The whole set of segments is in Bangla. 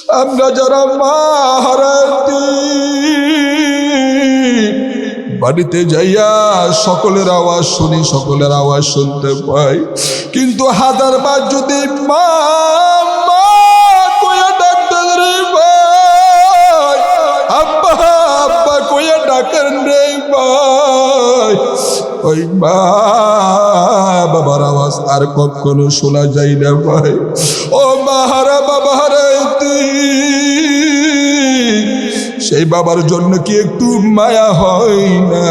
আমরা যারা মা হারাইছি বাড়িতে যাইয়া সকলের আওয়াজ শুনি, সকলের আওয়াজ শুনতে পাই, কিন্তু হাজারবার যদি মা মা কইয়া ডাকতেন রে ভাই, আব্বা আব্বা কইয়া ডাকেন রে ভাই, ওই মা বাবার আওয়াজ আর কখনো শোনা যায় না ভাই। ও মা হারা বাবা হারাইতি, সেই বাবার জন্য কি একটু মায়া হয় না?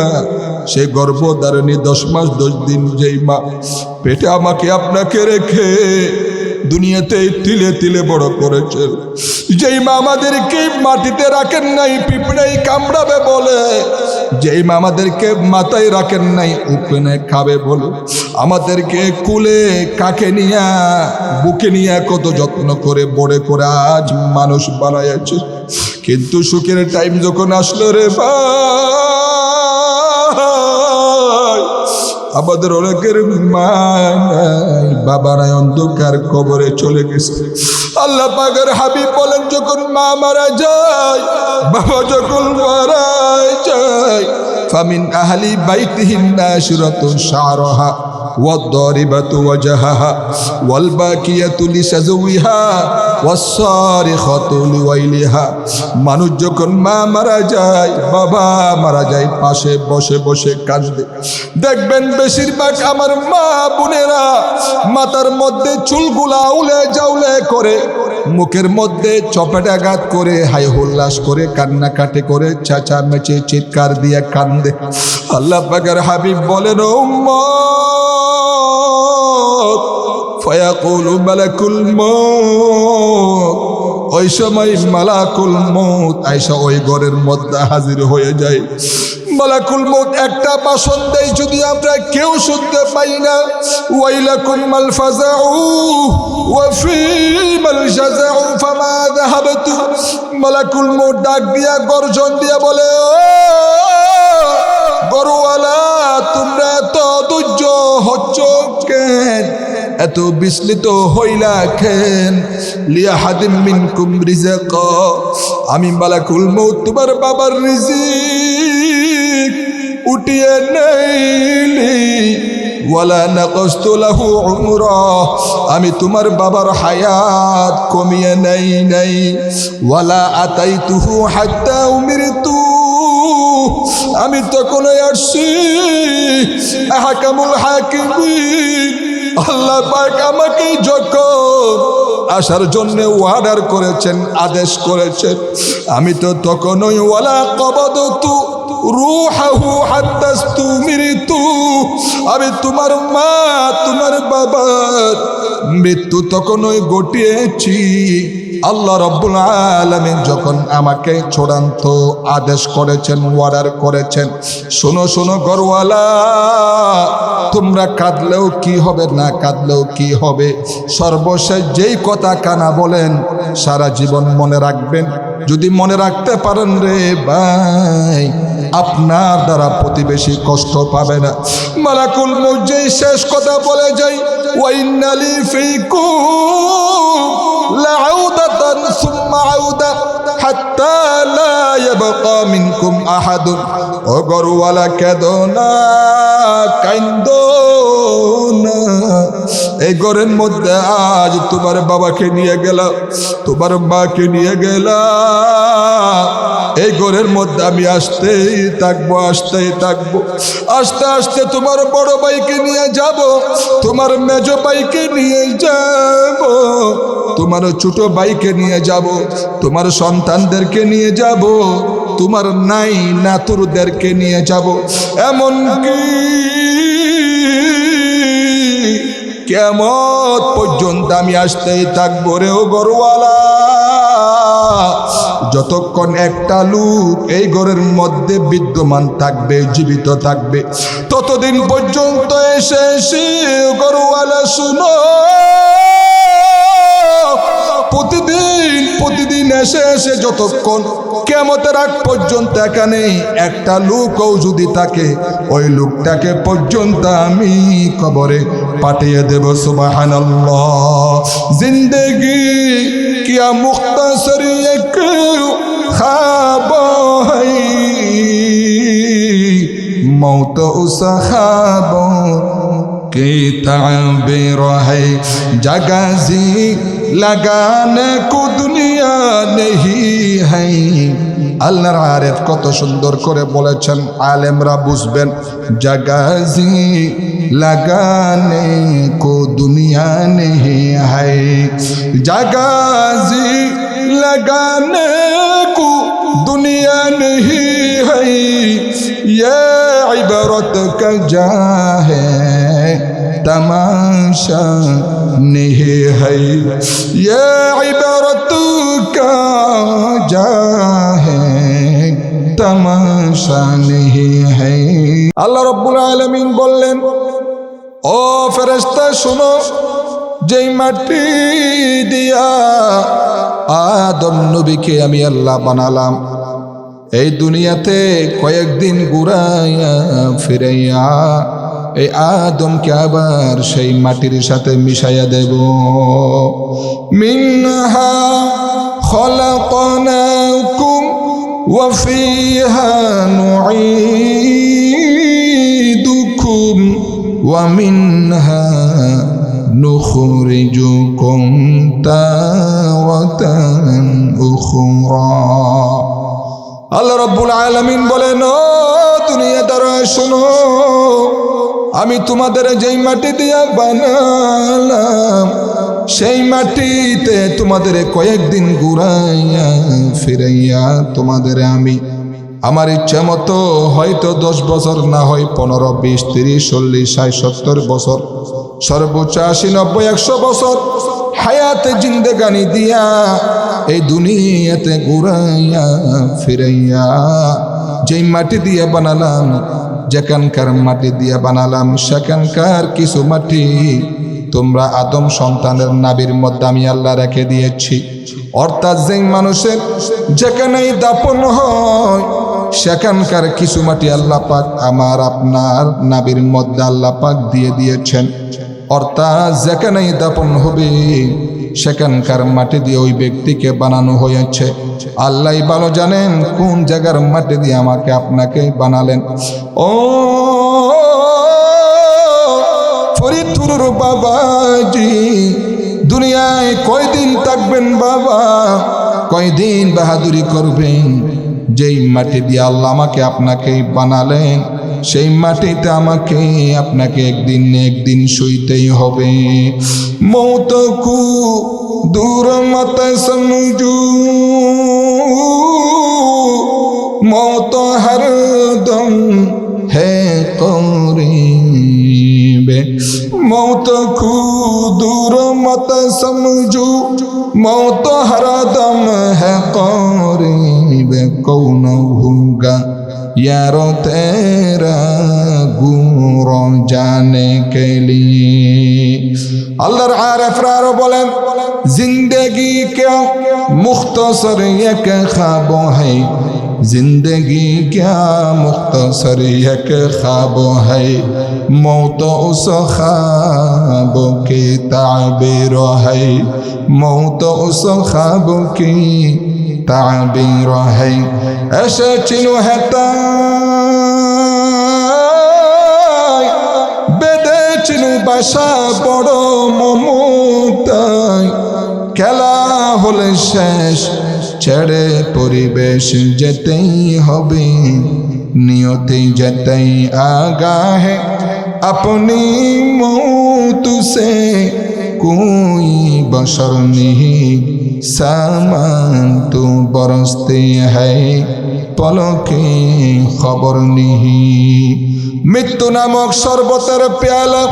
সেই গর্ভধারিণী 10 মাস 10 দিন যেই মা পেটে আমাকে আপনাকে রেখে দুনিয়াতে তিলে তিলে বড় করেছেন, যেই মা আমাদেরকে মাটিতে রাখেন নাই পিঁপড়াই কামড়াবে বলে, যেই মা আমাদেরকে মাথায় রাখেন নাই উপনে খাবে বলে, আমাদেরকে কুলে কাকে নিয়া বুকে নিয়ে কত যত্ন করে বড় করে আজ মানুষ বানাইছে, কিন্তু সুখের টাইম যখন আসলো রে ভাই, আমাদের অনেকের মা নাই বাবা নাই, অন্ধকার কবরে চলে গেছে। আল্লাহ পাকের হাবিব বলেন, যখন মা মারা যায়, বাবা যখন মারা যায়, ফামিন আহলি বাইতিহিন নাশিরাতুন শারহা والضاربة وجهها والباكية لسزوها والصارخة لويلها। মানুষ যখন মা মারা যায়, বাবা মারা যায়, পাশে বসে বসে কাঁদে। দেখবেন বেশিরভাগ আমার মা বোনেরা মাথার মধ্যে চুলগুলা উলে জাউলে করে, মুখের মধ্যে চপেটাঘাত করে, হাই হুল্লাস করে, কান্নাকাটি করে, চেঁচামেচি চিৎকার দিয়ে কান্দে। আল্লাহ পাকের হাবিব বলেন, ও ফায়াকুলু মালাকুল মউত, ওই সময় মালাকুল মউত আইসা ওই ঘরের মধ্যে হাজির হয়ে যায়। মালাকুল মউত একটা ভাষণ দেয়, যদি আমরা কেউ শুনতে পাই না, ওয়াইলাকুম মাল ফাজাউ ওয়া ফীমাল জাযাউ ফামা যাহাবতু। মালাকুল মউত ডাক দিয়া গর্জন দিয়া বলে, ও গরওয়ালা, তোমরা এত ধৈর্য হচ্ছ কেন, এত বিচলিত হইলা কেন? লিয়াহাদিম মিনকুম রিজকা, আমি মালাকুল মউত তোমার বাবার রিজিক উঠিয়ে নেইলি, ওয়ালা নাকাসতু লাহু উমরা, আমি তোমার বাবার হায়াত কমিয়ে নাই, ওয়ালা আতাইতুহু হাত্তা উমিরতু, আমি তখনই আসছি আহকামুল হাকিমিন। আল্লাহ পাক আমাকে যখন আসার জন্য অর্ডার করেছেন, আদেশ করেছেন, আমি তো তখনই ওয়ালা কবদতু রূহাহু হাত্তা ইস্তুমিরতু, আমি তোমার মা তোমার বাবার মৃত্যু তখনই ঘটিয়েছি। আল্লাহ রাব্বুল আলামিন যখন আমাকে চূড়ান্ত আদেশ করেছেন, অর্ডার করেছেন, শোনো শোনো ঘরওয়ালা, তোমরা কাঁদলেও কি হবে, না কাঁদলেও কি হবে, সর্বশেষ যেই কথা কানা বলেন সারা জীবন মনে রাখবেন। যদি মনে রাখতে পারেন রে ভাই, আপনার দ্বারা প্রতিবেশী কষ্ট পাবে না। মালাকুল মউত যেই শেষ কথা বলে যাই, ওয়া ইন্নালি ফীকুম লাউদাতান সুম্মা আউদা হাত্তা লা ইয়াবকা মিনকুম আহাদুন। ও গরওয়ালা, কেঁদো না, কান্দো না, এই ঘরের মধ্যে আজ তোমার বাবাকে নিয়ে গেলাম, তোমার মাকে নিয়ে গেলাম, এই ঘরের মধ্যে আমি আসতেই থাকবো, আসতেই থাকবো, আস্তে আস্তে তোমার বড় ভাইকে নিয়ে যাব, তোমার মেজো ভাইকে নিয়ে যাব, তোমার ছোট ভাইকে নিয়ে যাব, তোমার সন্তানদেরকে নিয়ে যাব, তোমার নাই নাতুরদেরকে নিয়ে যাব, এমনকি কিয়ামত পর্যন্ত আমি আসতেই থাকবো রে ও ঘরওয়ালা। যতক্ষণ একটা লোক এই ঘরের মধ্যে বিদ্যমান থাকবে, জীবিত থাকবে, ততদিন পর্যন্ত এসে ঘরওয়ালা শুনো, প্রতিদিন এসে এসে যতক্ষণ কিয়ামতের আগ পর্যন্ত এখানে একটা লোকও যদি থাকে ওই লোকটাকে পর্যন্ত আমি কবরে পাঠিয়ে দেব। সুবহানাল্লাহ। জিন্দেগি কিয়া মুখতাসর এক ख्वाब है, मौत उस ख्वाबों की ताबीर है, जगह जी लगाने को दुनिया नहीं है। আল্লাহর আরেফ কত সুন্দর করে বলেছেন, আলেমরা বুঝবেন। জাগাজি লাগানে কো দুনিয়া নেহি হায়, জাগাজি লাগানে কো দুনিয়া নেহি হায়, ये इबरत का जा है तमाशा नहीं है, ये इबरत का जा है तमाशा नहीं है। আল্লাহ রাব্বুল আলামিন বললেন, ও ফেরেশতা শোনো, যেই মাটি দিয়া আদম নবীকে আমি আল্লাহ বানালাম, এই দুনিয়াতে কয়েকদিন ঘুরাইয়া ফিরাইয়া এই আদমকে আবার সেই মাটির সাথে মিশাইয়া দেব। মিনহা খলাকনাকুম ওয়া ফিহা নুঈদুকুম ওয়া মিনহা নুখরিজুকুম তারাতান উখরা। আল্লাহ রাব্বুল আলামিন বলেন, ও দুনিয়াদারা শোনো, আমি তোমাদের যেই মাটি দিয়া বানালাম সেই মাটিতে তোমাদের কয়েকদিন ঘুরাইয়া ফিরাইয়া তোমাদের আমি আমার ইচ্ছা মতো হয়তো 10 বছর, না হয় 15, 20, 30, 40, 60, 70 বছর, সর্বোচ্চ 80, 90, 100 বছর হায়াতে জিন্দেগানি দিয়া এই দুনিয়াতে ঘুরাইয়া ফিরাইয়া যেই মাটি দিয়ে বানালাম, যেখানকার মাটি দিয়ে বানালাম সেখানকার কিছু মাটি তোমরা আদম সন্তানের নাভির মধ্যে আমি আল্লাহ রেখে দিয়েছি। অর্থাৎ যেই মানুষের যেখানেই দাপন হয় সেখানকার কিছু মাটি আল্লাহ পাক আমার আপনার নাভির মধ্যে আল্লাহ পাক দিয়ে দিয়েছেন। অর্থাৎ যেখানেই দাপন হবে সেখানকার মাটি দিয়ে ওই ব্যক্তিকে বানানো হয়েছে। আল্লাহ ভালো জানেন কোন জায়গার মাটি দিয়ে আমাকে আপনাকে বানালেন। ও ফরিদপুর বাবাজি, দুনিয়ায় কয়দিন থাকবেন বাবা, কয়দিন বাহাদুরি করবেন? যেই মাটি দিয়ে আল্লাহ আমাকে আপনাকে বানালেন সেই মাটিতে আমাকে আপনাকে একদিন না একদিন শুইতেই হবে। মৌত কু দূর মত সমঝু, মৌত হরদম है करीब, मौत को दूर मत समझो, मौत हरदम है करीब, कौन होगा यारो तेरा गुर जाने के लिए। अल्लाह आरिफरा बोलें, जिंदगी क्या मुख्तसर एक ख्वाब है, जिंदगी क्या मुख्तसर एक ख्वाब है, मौत उस ख्वाब की ताबीर है, मौत उस ख्वाब की ताबीर है। ऐसे चिन्ह है बेदे चिन्ह बाशा बड़ो ममताय, খেলা হলে শেষ ছেড়ে পরিবেশ যেতেই হবে, নিয়তি যেতেই আগা है अपनी मौत से कोई बशर नहीं, सामान तो बरसते हैं पलके खबर नहीं। মৃত্যু নামক শরবতের পেয়ালা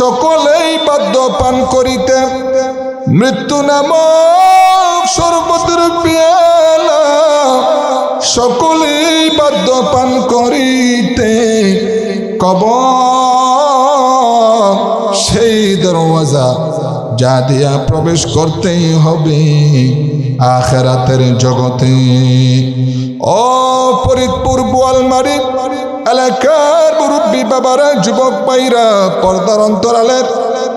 সকলেই বাধ্য পান করিতে, মৃত্যু নামক শরবতের পেয়ালা সকলেই বাধ্য পান করিতে, কবর সেই দরওয়াজা যা দিয়া প্রবেশ করতেই হবে। আখিরাতের জগতে। ও ফরিদপুর বোয়ালমারি এলাকার মুরব্বী বাবারা, যুবক ভাইরা, পর্দার অন্তরালের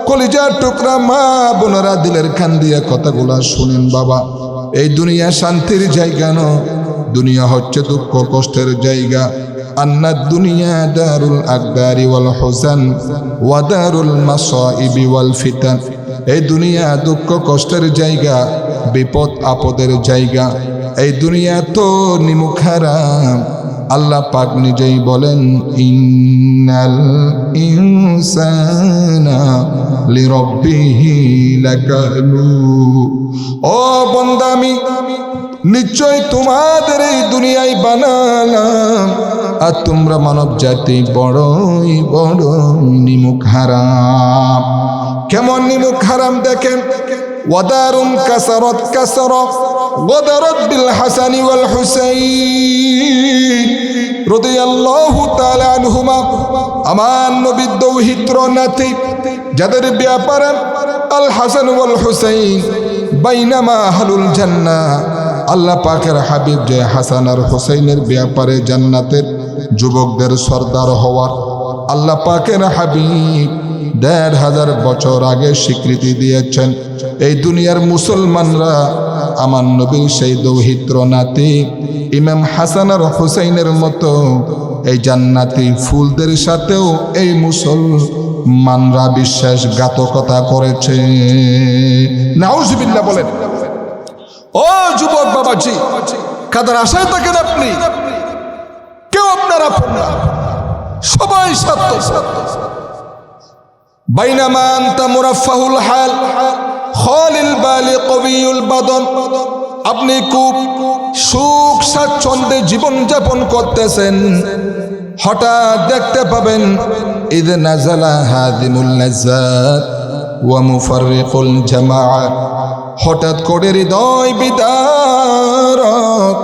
কলিজার টুকরা মা বোনেরা, দিলের খান দিয়া কথাগুলা শুনেন বাবা। এই দুনিয়া শান্তির জায়গা নয়, দুনিয়া হচ্ছে দুঃখ কষ্টের জায়গা। আন্নাদ দুনিয়া দারুল আকদারি ওয়াল হুজান ওয়া দারুল মাসাইবি ওয়াল ফিতান। এই দুনিয়া দুঃখ কষ্টের জায়গা, বিপদ আপদের জায়গা। এই দুনিয়া তো নিমুখ হারাম। আল্লাহ পাক নিজেই বলেন, ইন্নাল ইনসানা লিরাব্বিহি লাকানুদ। ও বান্দা, আমি নিশ্চয় তোমাদের এই দুনিয়ায় বানালাম, আর তোমরা মানব জাতি বড়ই বড়ই নিমুখ হারাম। কেমন নিমুখ হারাম দেখেন, ওয়াদারুন কাসারত কাসারত ওয়াদারত বিল হাসানি ওয়াল হুসাইন রাদিয়াল্লাহু তাআলা আনহুমা। আমার নবীর দৌহিত্র নাতি, যাদের ব্যাপারে আল হাসান ওয়াল হুসাইন বাইনামা আহলুল জান্নাহ। আল্লাহ পাকের হাবিব যে হাসান আর হুসাইনের ব্যাপারে জান্নাতের যুবকদের সর্দার হওয়ার আল্লাহ পাকের হাবিব ১৫০০ বছর আগে স্বীকৃতি দিয়েছেন। এই দুনিয়ার মুসলমানরা আমার নবীর সেই দৌহিত্র নাতি ইমাম হাসান আর হুসাইনের মতো এই জান্নাতি ফুলদের সাথেও এই মুসলমানরা বিশ্বাসঘাতকতা করেছে। নাউজুবিল্লাহ বলেন। ও যুবক বাবাজি, কাদের আশায় থাকেন আপনি? কেউ আপনার আপন না, সবাই সত্য। বাইনামা আনতা মুরাফফাহুল হাল খালিল বালি কবিউল বাদন। আপনি খুব সুখ স্বাচ্ছন্দ্যে জীবন যাপন করতেছেন, হঠাৎ দেখতে পাবেন ইদ নাজালা হাদিমুল লাজ্জাত ওয়া মুফাররিকুল জামাআত। হঠাৎ করে হৃদয় বিদারক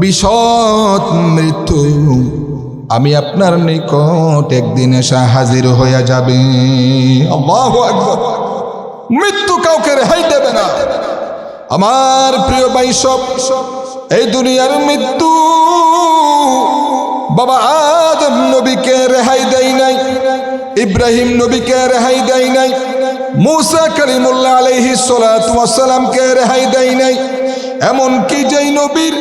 বিশদ মৃত্যু আমি আপনার নিকট একদিন এসে হাজির হয়ে যাবে। আল্লাহু আকবার। মৃত্যু কাউকে রেহাই দেবে না। আমার প্রিয় ভাই, সব এই দুনিয়ার মৃত্যু বাবা আদম নবীকে রেহাই দেয় নাই, ইব্রাহিম নবীকে রেহাই দেয় নাই, মুসা কালিমুল্লাহ আলাইহিস সালাতু ওয়াস সালামকে রেহাই দেয় নাই। এমন কি যেই নবীর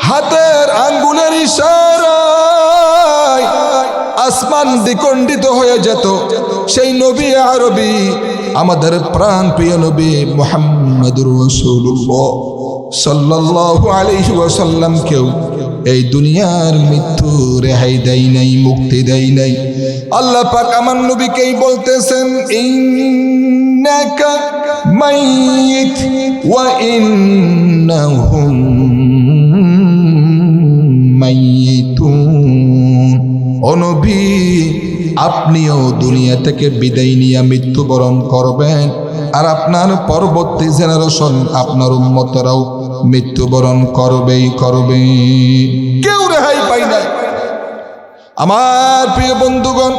হাতের আঙ্গুলের ইশারায় আসমান দ্বিখণ্ডিত হয়ে যেত, সেই নবী আরবি আমাদের প্রাণ প্রিয় নবী মুহাম্মদুর রাসূলুল্লাহ সাল্লাল্লাহু আলাইহি ওয়াসাল্লামকেও এই দুনিয়ার মৃত্যু রেহাই দেয় নাই, মুক্তি দেয় নাই। আল্লাহ পাক আমার নবীকেই বলতেছেন, ইন্নাকা মাইয়িত ওয়া ইন্নাহুম মাইয়িতুন। ও নবী, আপনিও দুনিয়া থেকে বিদায় নিয়ে মৃত্যুবরণ করবেন, আর আপনার পরবর্তী জেনারেশন, আপনার উম্মতরাও মৃত্যুবরণ করবেই করবে। কেউ রেহাই পায় না। আমার প্রিয় বন্ধুগণ,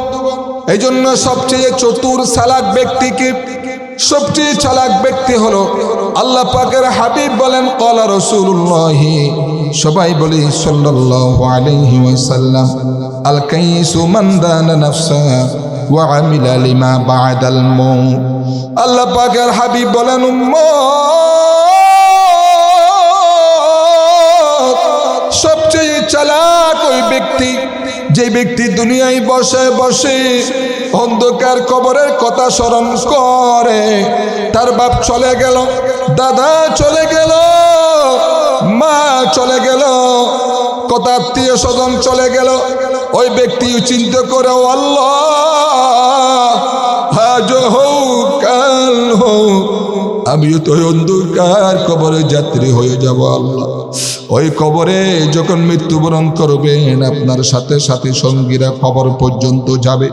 এই জন্য সবচেয়ে চতুর চালাক ব্যক্তিকে, সবচেয়ে চালাক ব্যক্তি হলো আল্লাহ পাকের হাবিব বলেন ক্বালা রাসূলুল্লাহ, সবাই বলি সাল্লাল্লাহু আলাইহি ওয়াসাল্লাম, আল কাইসু মান দানা নাফসা ওয়া আমিলা লিমা বা'দাল মাউত। আল্লাহ পাকের হাবিব বলেন, উম্মত, সবচেয়ে চালাক ওই ব্যক্তি যে ব্যক্তি দুনিয়ায় বসে বসে অন্ধকার কবরের কথা স্মরণ করে। তার বাপ চলে গেল, দাদা চলে গেল, মা চলে গেল, কত আত্মীয় স্বজন চলে গেল। ওই ব্যক্তি চিন্তা করে, আল্লাহ আজ হোক কাল হোক আমিও তো অন্ধকার কবরে যাত্রী হয়ে যাব। আল্লাহ, ওই কবরে যখন মৃত্যুবরণ করবেন, আপনার সাথে সাথে সঙ্গীরা কবর পর্যন্ত যাবে,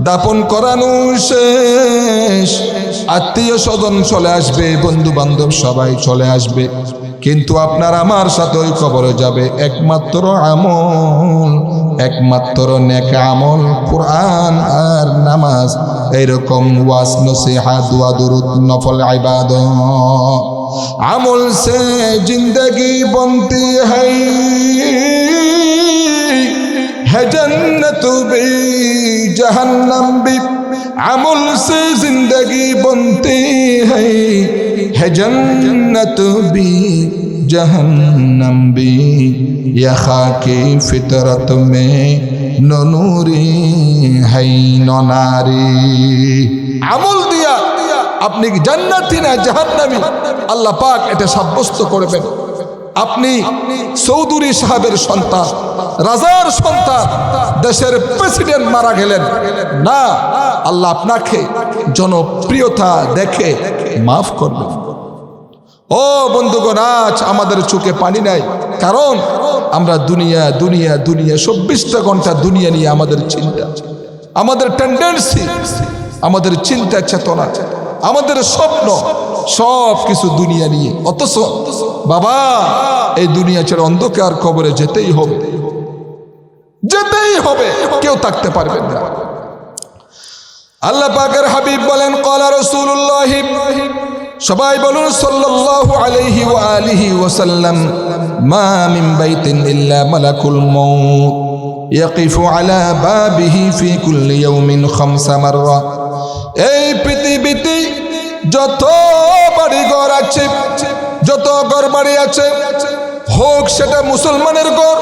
দাপন করানো শেষ, আত্মীয় স্বজন চলে আসবে, বন্ধু বান্ধব সবাই চলে আসবে, কিন্তু আপনার আমার সাথে ওই কবরে যাবে একমাত্র আমল, একমাত্র নেক আমল, কোরআন আর নামাজ, এইরকম ওয়াজ নসিহত দোয়া দুরূদ নফল ইবাদত। अमल से जिंदगी बनती है जन्नत भी जहन्नम भी अमल से जिंदगी बनती है जन्नत भी जहन्नम भी या खाकी फितरत में न नूरी है न नारी আমল দিয়া আপনি কি জান্নাতি না জাহান্নামী আল্লাহ পাক এটা সাব্যস্ত করবেন। আপনি চৌধুরী সাহেবের সন্তান, রাজার সন্তান, দেশের প্রেসিডেন্ট মারা গেলেন না, আল্লাহ আপনাকে জনপ্রিয়তা দেখে মাফ করবেন। ও বন্ধুগণ, আজ আমাদের চোখে পানি নাই, কারণ আমরা দুনিয়া দুনিয়া দুনিয়া 24টা ঘন্টা দুনিয়া নিয়ে আমাদের চিন্তা, আমাদের টেন্ডেন্সি, আমাদের চিন্তা চেতনা, আমাদের স্বপ্ন সব কিছু দুনিয়া নিয়ে। অথচ বাবা এই দুনিয়া ছেড়ে অন্ধকার কবরে যেতেই হবে, যেতেই হবে, কেউ থাকতে পারবে না। আল্লাহ পাকের হাবিব বলেন ক্বালা রাসূলুল্লাহ, সবাই বলুন সাল্লাল্লাহু আলাইহি ওয়া আলিহি ওয়াসাল্লাম, মা মিন বাইতিন ইল্লা মালাকুল মাউত ইয়াকিফু আলা বাবিহি ফি কুল্লি ইয়াউমিন 5 মাররা। এই পৃথিবীতে যত বাড়িঘর আছে, যত ঘরবাড়ি আছে, হোক সেটা মুসলমানের ঘর,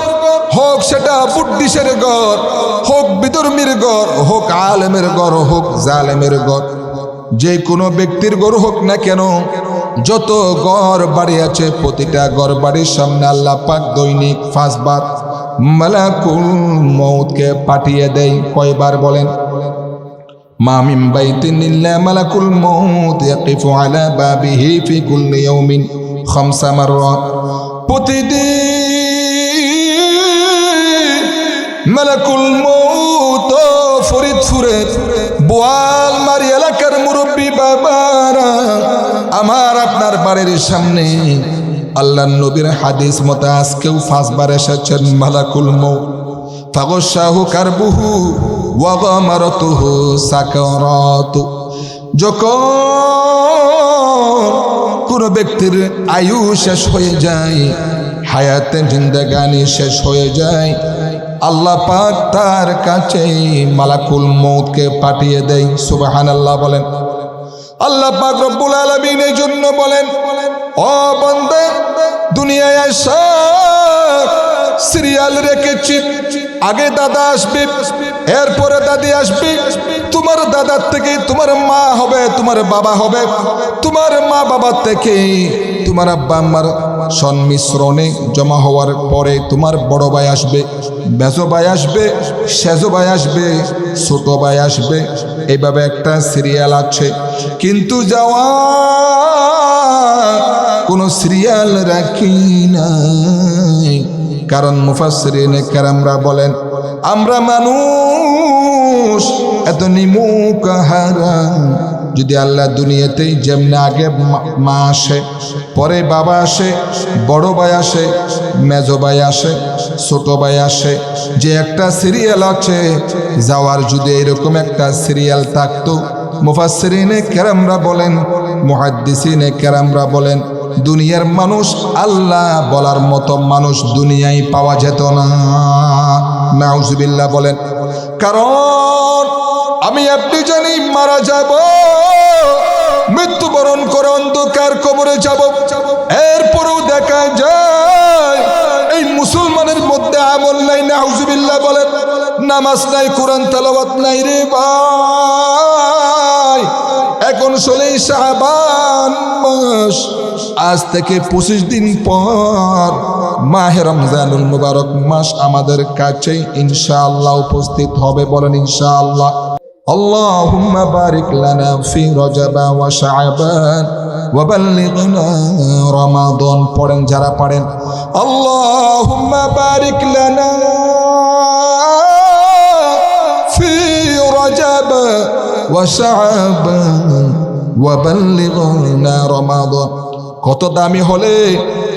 হোক সেটা বুদ্ধিসের ঘর, হোক বিধর্মীর ঘর, হোক আলেমের ঘর, হোক জালেমের ঘর, যে কোনো ব্যক্তির ঘর হোক না কেন, যত ঘর বাড়ি আছে প্রতিটা ঘর বাড়ির সামনে আল্লাহ পাক দৈনিক 5 বার মালাকুল মউতকে পাঠিয়ে দেয়। কয়বার বলেন? মা মিন বাইতিন ইল্লা মালাকুল মউত ইয়াকিফু আলা বাবিহি ফি কুল্লি ইয়াউমিন 5 মাররা। প্রতিদিন মালাকুল মউত ফরিদপুরের বোয়ালমারি এলাকার মুরব্বী বাবারা আমার আপনার বাড়ির সামনে আল্লাহর নবীর হাদিস মতে আজকেও 5 বার এসেছেন মালাকুল মউত। ফাগশাহু কারবুহু ওয়া গামারাতুহু সাকারাতু। যখন কোন ব্যক্তির আয়ু শেষ হয়ে যায়, হায়াতে জিন্দেগানি শেষ হয়ে যায়, আল্লাহ পাক তার কাছে মালাকুল মউতকে পাঠিয়ে দেয়। সুবহানাল্লাহ বলেন। আল্লাহ পাক রব্বুল আলামিন এই জন্য বলেন, ও বান্দা দুনিয়ায় আসা সিরিয়াল রেখেছি, আগে দাদা আসবে, এরপরে দাদি আসবে, তোমার দাদার থেকে তোমার মা হবে, তোমার বাবা হবে, তোমার মা বাবার থেকে তোমার আব্বা আম্মার সংমিশ্রণে জমা হওয়ার পরে তোমার বড় ভাই আসবে, মেজো ভাই আসবে, সেজো ভাই আসবে, ছোট ভাই আসবে। এইভাবে একটা সিরিয়াল আছে, কিন্তু যাওয়া কোনো সিরিয়াল রাখি নাই। কারণ মুফাসসিরিনে কেরামরা বলেন, আমরা মানুষ এত নিমুখ হারাম, যদি আল্লাহ দুনিয়াতেই যেমনি আগে মা আসে, পরে বাবা আসে, বড় ভাই আসে, মেজো ভাই আসে, ছোট ভাই আসে, যে একটা সিরিয়াল আছে, যাওয়ার যদি এরকম একটা সিরিয়াল থাকতো, মুফাসসিরিনে কেরামরা বলেন, মুহাদ্দিসিনে কেরামরা বলেন, দুনিয়ার মানুষ আল্লাহ বলার মতো মানুষ দুনিয়ায় পাওয়া যেত না। নাউজুবিল্লাহ বলেন। কারণ আমি আপনি জানি মারা যাব, মৃত্যুবরণ করে অন্ধকার কবরে যাব, এরপরেও দেখা যায় এই মুসলমানের মধ্যে আমল নাই। নাউজুবিল্লাহ বলেন। নামাজ নাই, কোরআন তেলাওয়াত নাই রে ভাই। এখন 16 শাবান মাস, আজ থেকে 25 দিন পর মাহে রমজানুল মুবারক মাস আমাদের কাছে ইনশাআল্লাহ উপস্থিত হবে। বলেন ইনশাআল্লাহ। আল্লাহুম্মা বারিক লানা ফি রজব ওয়া শাবান ওয়া বাল্লিগনা রমাদান। পড়েন যারা পারেন, আল্লাহুম্মা বারিক লানা ফি রজব ওয়া শাবান ওয়া বাল্লিগনা রমাদান। কত দামি হলে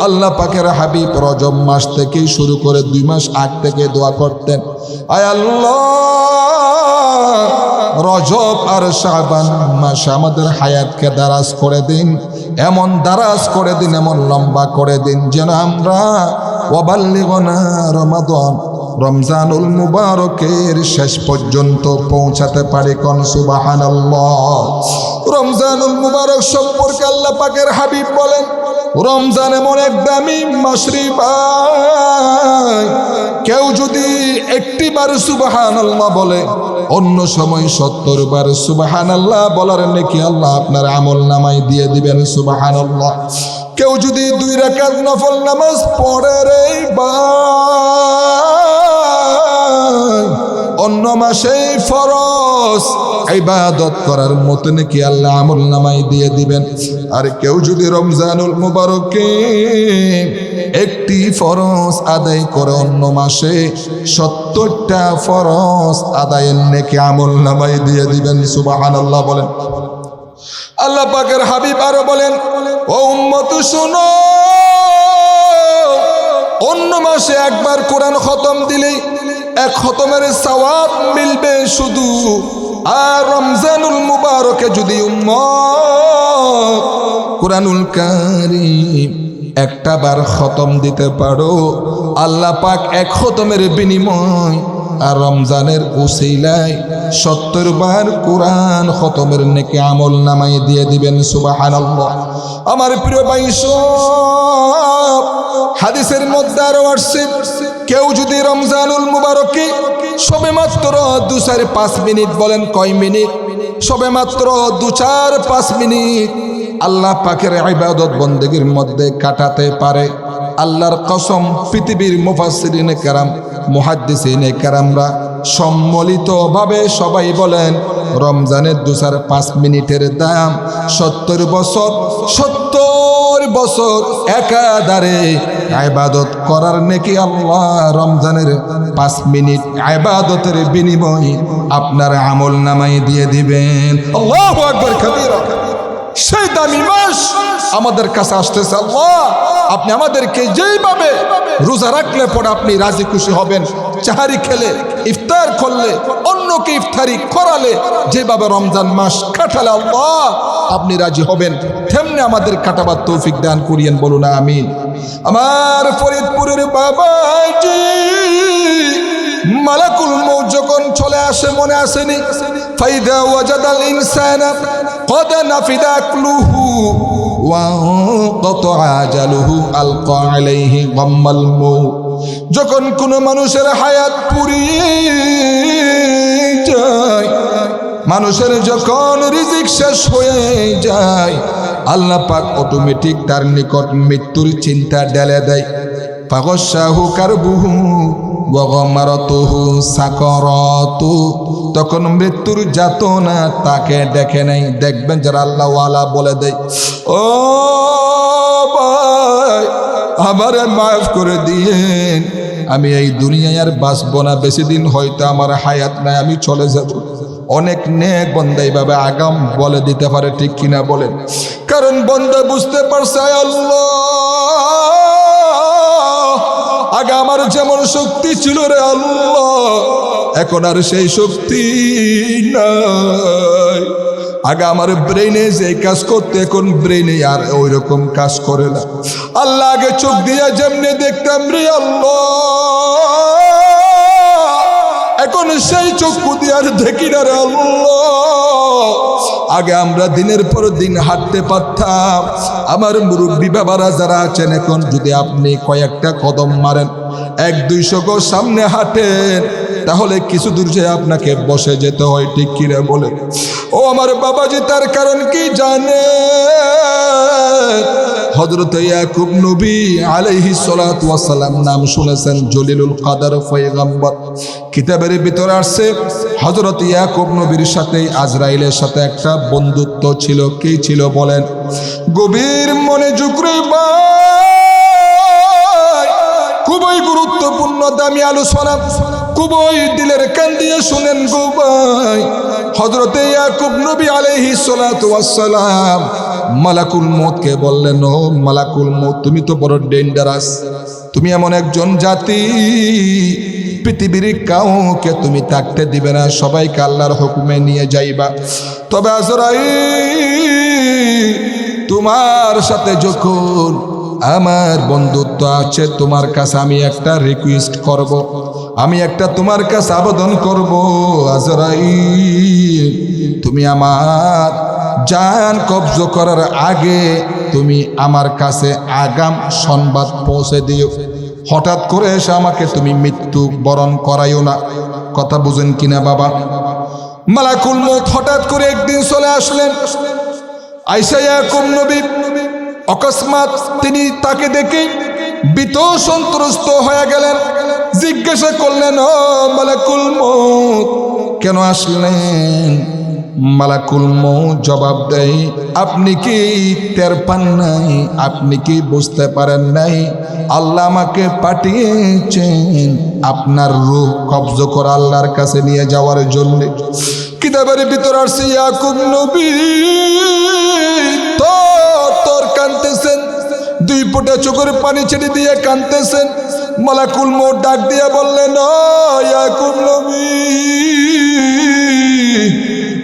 আল্লাহ পাকের হাবিব রজব মাস থেকে শুরু করে 2 মাস আগ থেকে দোয়া করতেন, আয় আল্লাহ রজব আর শাবান মাসে আমাদের হায়াতকে দারাজ করে দিন, এমন দারাজ করে দিন, এমন লম্বা করে দিন যেন আমরা ওয়াবাল্লিগনা রমাদান রমজানুল মুবারকের শেষ পর্যন্ত পৌঁছাতে পারি। কোন সুবহানাল্লাহ। রমজানুল মুবারক সম্পর্কে আল্লাহ পাকের হাবিব বলেন, রমজান এমন এক দামি মাস রে ভাই, কেউ যদি একটি বার সুবহানাল্লাহ বলে, অন্য সময় 70 বার সুবহানাল্লাহ বলার নেকি আল্লাহ আপনার আমল নামায় দিয়ে দিবেন। সুবহানাল্লাহ। কেউ যদি 2 রাকাত নফল নামাজ পড়ে রে ভাই, অন্য মাসে ফরজ ইবাদত করার মতো নাকি আল্লাহ আমল নামায় দিয়ে দিবেন। আর কেউ যদি রমজানুল মুবারকে একটি ফরজ আদায় করে, অন্য মাসে 70টা ফরজ আদায়ের নেকি আমল নামায় দিয়ে দিবেন। সুবহানাল্লাহ বলেন। আল্লাহ পাকের হাবিব আরো বলেন, ও উম্মত শুনো, অন্য মাসে একবার কোরআন খতম দিলেই 1 খতমের সওয়াব মিলবে শুধু, আর রমজানুল মুবারকে যদি উম্মত কোরআনুল কারীম একটা বার খতম দিতে পারো, আল্লাহ পাক 1 খতমের বিনিময় আর রমজানের উসিলায় 70 বার কোরআন খতমের নেকি আমল নামায় দিয়ে দিবেন। সুবহানাল্লাহ। আমার প্রিয় ভাই সব, হাদিসের মধ্যে আরো আসছে, কেউ যদি রমজানুল মুবারকে সবে মাত্র 2-4-5 মিনিট, বলেন কয় মিনিট? সবে মাত্র 2-4-5 মিনিট আল্লাহ পাকের ইবাদত বন্দেগীর মধ্যে কাটাতে পারে, আল্লাহর কসম পৃথিবীর মুফাসসিরিনে কেরাম, মুহাদ্দিসিনে কেরামরা সম্মিলিতভাবে সবাই বলেন, রমজানের 2-4-5 মিনিটের দাম 70 বছর, 70 বছর একাধারে ইবাদত করার নেকি আল্লাহ রমজানের 5 মিনিট ইবাদতের বিনিময়ে আপনার আমল নামায় দিয়ে দিবেন। আল্লাহু আকবার কাবীরা। সেই দামি মাস আমাদের কাছে আসতেছে। আল্লাহ, আপনি আমাদেরকে যেইভাবে রোজা রাখলে পরে আপনি রাজি খুশি হবেন, চাহারি খেলে, ইফতার করলে, অন্যকে ইফতারি করালে, যেভাবে রমজান মাস কাটালে আল্লাহ আপনি রাজি হবেন, তেমনি আমাদের কাটাবার তৌফিক দান করিয়েন। বলুন আমিন। আমার ফরিদপুরের বাবাজি, মালাকুল মউত যখন চলে আসে, মনে আসেনি? ফাইদা ওয়াজাদাল ইনসানা قد نفد عقله وانقطع أجله ألقى عليه غم الموت। যখন কোন মানুষের হায়াত ফুরিয়ে যায়, মানুষের যখন রিজিক শেষ হয়ে যায়, আল্লাহ পাক অটোমেটিক তার নিকট মৃত্যুর চিন্তা ঢেলে দেয়। ফাগশাহু কারবুহু ওয়া গামারাতুহু সাকারাতু। তখন মৃত্যুর যাতনা তাকে দেখে নাই। দেখবেন যারা আল্লাহ ওয়ালা বলে দেয়, ও ভাই আমারে মাফ করে দিয়েন, আমি এই দুনিয়ায় আর বাঁচব না, বেশি দিন হয়তো আমার হায়াত নাই, আমি চলে যাব। অনেক নেক বান্দা এইভাবে আগাম বলে দিতে পারে, ঠিক কিনা বলেন? কারণ বান্দা বুঝতে পারছে, আল্লাহ আগে আমার যেমন শক্তি ছিল রে আল্লাহ, এখন আর সেই শক্তি নাই। আগে আমার ব্রেনে যে কাজ করতে, এখন ব্রেনে আর ওই রকম কাজ করে না। আল্লাহ আগে চোখ দিয়ে যেমনি দেখতাম রে আল্লাহ, এখন সেই চক্ষু দিয়ে আর দেখি না রে আল্লাহ। আগে আমরা দিনের পর দিন হাঁটতে পারতাম। আমার মুরব্বী বাবারা যারা আছেন, এখন যদি আপনি কয়েকটা কদম মারেন, 100-200 গজ সামনে হাঁটেন, তাহলে কিছু দূর যে আপনাকে বসে যেতে হয়, ঠিক কিনা বলে? ও আমার বাবাজি, তার কারণ কি জানে? হযরত ইয়াকুব নবী আলাইহিস সালাতু ওয়াস সালাম নাম শুনেছেন, জলিলুল কদর পয়গম্বর। কিতাবের ভিতরে আসছে, হযরত ইয়াকুব নবীর সাথে আজরাইলের সাথে একটা বন্ধুত্ব ছিল। কি ছিল বলেন? গভীর মনোযোগ রে ভাই, খুবই গুরুত্বপূর্ণ দামি আলোচনা, খুবই দিলের কান দিয়ে শুনেন গো ভাই। হযরত ইয়াকুব নবী আলাইহিস সালাতু ওয়াস সালাম মালাকুল মউতকে বললেন, ও মালাকুল মউত, তুমি তো বড় ডেঞ্জারাস, তুমি এমন একজন জাতি, পৃথিবীর কাউকে তুমি থাকতে দিবে না, সবাইকে আল্লাহর হুকুমে নিয়ে যাইবা। তবে আজরাইল, তোমার সাথে যখন আমার বন্ধুত্ব আছে, তোমার কাছে আমি একটা রিকোয়েস্ট করব, আমি একটা তোমার কাছে আবেদন করব। আজরাইল, তুমি আমার জান কবজ করার আগে তুমি আমার কাছে আগাম সংবাদ পৌঁছে দিও। হঠাৎ করে এসে আমাকে তুমি মৃত্যু বরণ করাইও না। কথা বুঝেন কিনা বাবা? মালাকুল মউত হঠাৎ করে একদিন চলে আসলেন। আয়েশা ইয়াকুব নবী অকস্মাৎ তিনি তাকে দেখে ভীত সন্ত্রস্ত হয়ে গেলেন। জিজ্ঞাসা করলেন, ও মালাকুল মউত, কেন আসলেন? মালাকুল মউত জবাব দেয়, আপনি কি টের পান নাই? আপনি কি বুঝতে পারেন নাই? আল্লাহ আমাকে পাঠিয়েছেন আপনার রূহ কবজ করে আল্লাহর কাছে নিয়ে যাওয়ার জন্য। কিতাবের ভিতর আসছে ইয়াকুব নবী তোর কাঁদতেছেন, দুই ফোঁটা চোখের পানি ছেড়ে দিয়ে কাঁদতেছেন। মালাকুল মউত ডাক দিয়ে বললেন, ও ইয়াকুব নবী,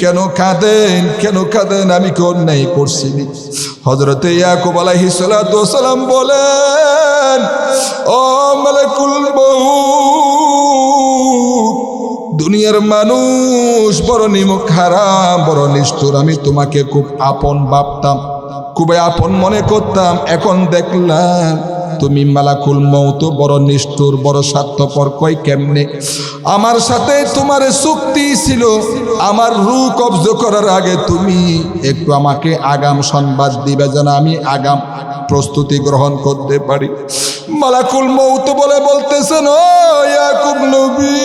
কেন কাঁদেন? কেন কাঁদেন? আমি কি অন্যায় করছি? হযরতে ইয়াকুব আলাইহিস সালাতু ওয়াস সালাম বলেন, ও মালাকুল মউত, দুনিয়ার মানুষ বড় নিমক হারাম, বড় নিষ্ঠুর। আমি তোমাকে খুব আপন ভাবতাম, খুবই আপন মনে করতাম। এখন দেখলাম তুমি মালাকুল মউত বড় নিষ্ঠুর, বড় স্বার্থপর। কই কেমনে? আমার সাথে তোমার চুক্তি ছিল, আমার রূহ কবজ করার আগে তুমি একটু আমাকে আগাম সংবাদ দিবে, যেন আমি আগাম প্রস্তুতি গ্রহণ করতে পারি। মালাকুল মউত বলতেছেন, ও ইয়াকুব নবী,